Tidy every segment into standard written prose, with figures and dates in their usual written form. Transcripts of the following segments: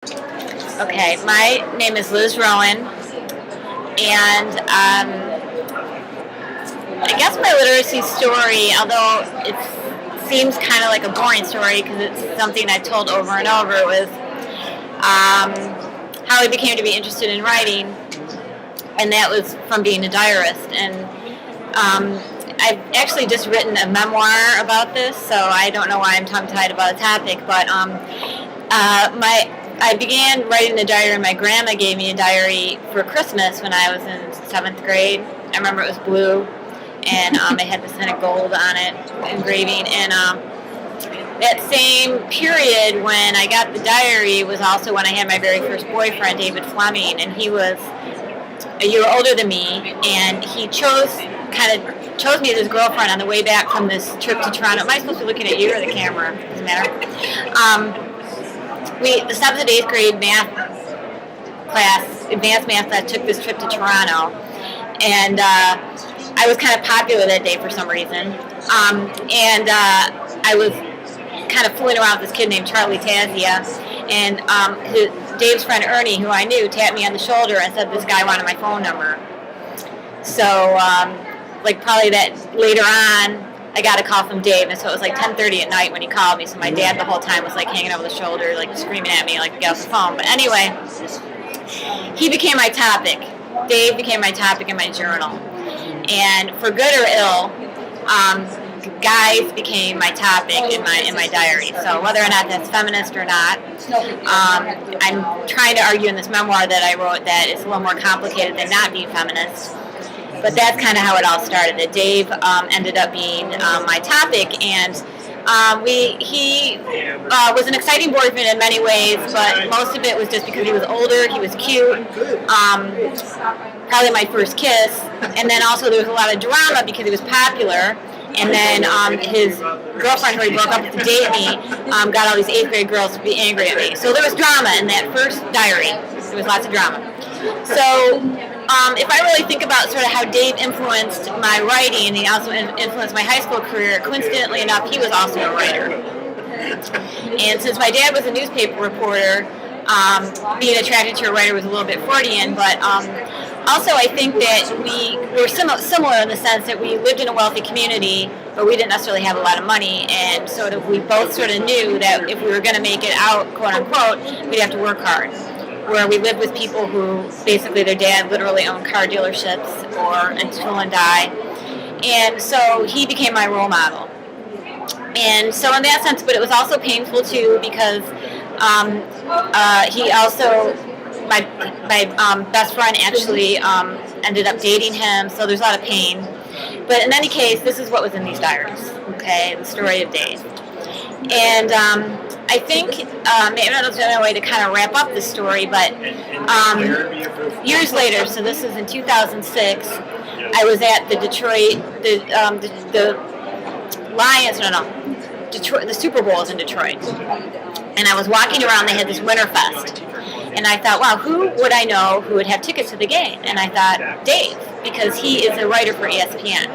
Okay, my name is Liz Rohan, and I guess my literacy story, although it seems kind of like a boring story because it's something I told over and over, was how I became to be interested in writing, and that was from being a diarist. And I've actually just written a memoir about this, so I don't know why I'm tongue-tied about a topic, but I began writing a diary. My grandma gave me a diary for Christmas when I was in 7th grade. I remember it was blue, and it had this kind of gold on it, engraving. And that same period when I got the diary was also when I had my very first boyfriend, David Fleming, and he was a year older than me, and he chose me as his girlfriend on the way back from this trip to Toronto. Am I supposed to be looking at you or the camera? Doesn't matter. The 7th and 8th grade math class, advanced math class, took this trip to Toronto, and I was kind of popular that day for some reason, and I was kind of fooling around with this kid named Charlie Tazia, and Dave's friend Ernie, who I knew, tapped me on the shoulder and said this guy wanted my phone number. So, probably that later on, I got a call from Dave, and so it was like 10:30 at night when he called me. So my dad the whole time was like hanging over the shoulder, like screaming at me, like get off the phone. But anyway, he became my topic. Dave became my topic in my journal, and for good or ill, guys became my topic in my diary. So whether or not that's feminist or not, I'm trying to argue in this memoir that I wrote that it's a little more complicated than not being feminist. But that's kind of how it all started. That Dave ended up being my topic, and he was an exciting boyfriend in many ways, but most of it was just because he was older, he was cute, probably my first kiss, and then also there was a lot of drama because he was popular, and then his girlfriend who he broke up with to date me got all these 8th grade girls to be angry at me. So there was drama in that first diary. There was lots of drama. So if I really think about sort of how Dave influenced my writing, and he also influenced my high school career, coincidentally enough, he was also a writer. And since my dad was a newspaper reporter, being attracted to a writer was a little bit Freudian, but also I think that we were similar in the sense that we lived in a wealthy community, but we didn't necessarily have a lot of money, and we both sort of knew that if we were going to make it out, quote unquote, we'd have to work hard. Where we lived with people who basically their dad literally owned car dealerships or a tool and die, and so he became my role model. And so in that sense, but it was also painful too because he also, my best friend actually ended up dating him, so there's a lot of pain. But in any case, this is what was in these diaries, okay, the story of Dave. And I think maybe that's another way to kind of wrap up the story, but years later, so this is in 2006, I was at the the Super Bowl is in Detroit, and I was walking around. They had this Winterfest, and I thought, wow, who would I know who would have tickets to the game? And I thought Dave, because he is a writer for ESPN,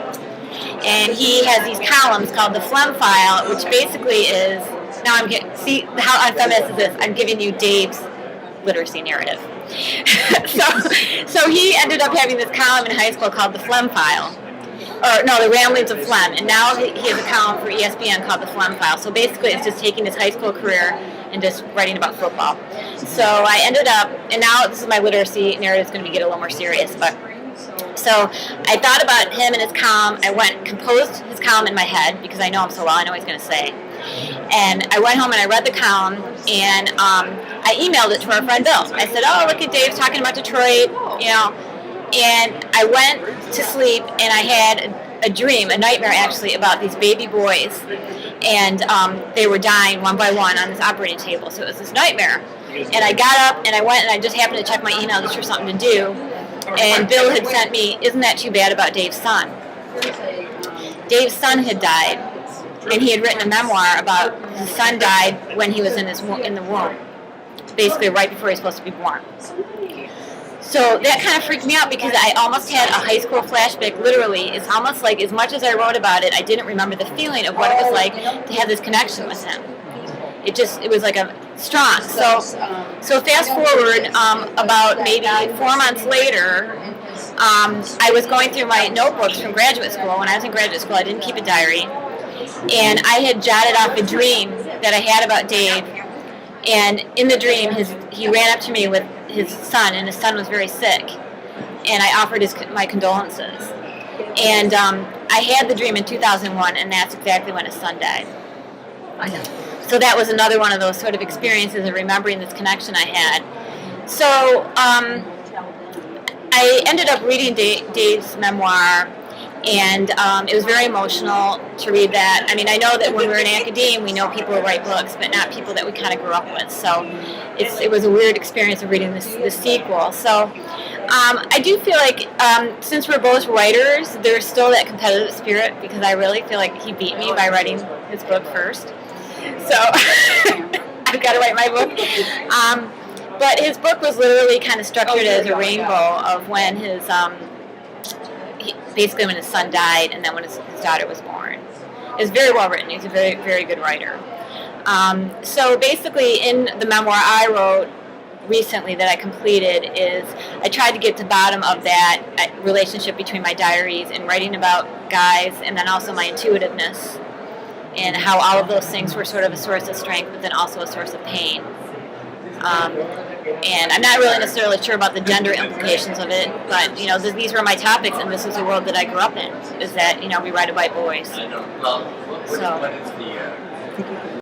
and he has these columns called the Phlegm File, which basically is, now see how unfeminist is this? I'm giving you Dave's literacy narrative. so he ended up having this column in high school called the Phlegm File, the Ramblings of Phlegm, and now he has a column for ESPN called the Phlegm File. So basically it's just taking his high school career and just writing about football. So I ended up, and now this is my literacy narrative is going to get a little more serious, but so I thought about him and his column. I composed his column in my head because I know him so well. I know what he's going to say. And I went home and I read the column, and I emailed it to our friend Bill. I said, oh, look at Dave's talking about Detroit, And I went to sleep, and I had a dream, a nightmare actually, about these baby boys. And they were dying one by one on this operating table. So it was this nightmare. And I got up, and I went, and I just happened to check my email just for something to do. And Bill had sent me, isn't that too bad about Dave's son? Dave's son had died, and he had written a memoir about his son died when he was in the womb, basically right before he was supposed to be born. So that kind of freaked me out because I almost had a high school flashback, literally. It's almost like as much as I wrote about it, I didn't remember the feeling of what it was like to have this connection with him. it was like a strong. So fast forward about maybe 4 months later, I was going through my notebooks from graduate school. When I was in graduate school, I didn't keep a diary, and I had jotted off a dream that I had about Dave. And in the dream, he ran up to me with his son, and his son was very sick, and I offered my condolences. And I had the dream in 2001, and that's exactly when his son died. I know. So that was another one of those sort of experiences of remembering this connection I had. So I ended up reading Dave's memoir, and it was very emotional to read that. I mean, I know that when we're in academia, we know people who write books, but not people that we kind of grew up with. So it was a weird experience of reading the sequel. So I do feel like since we're both writers, there's still that competitive spirit, because I really feel like he beat me by writing his book first. So I've got to write my book. But his book was literally kind of structured as a rainbow of when basically when his son died, and then when his daughter was born. It's very well written. He's a very, very good writer. So basically, in the memoir I wrote recently that I completed, is I tried to get to the bottom of that relationship between my diaries and writing about guys, and then also my intuitiveness, and how all of those things were sort of a source of strength, but then also a source of pain. And I'm not really necessarily sure about the gender implications of it, but these were my topics, and this is the world that I grew up in. Is that we write about boys. So.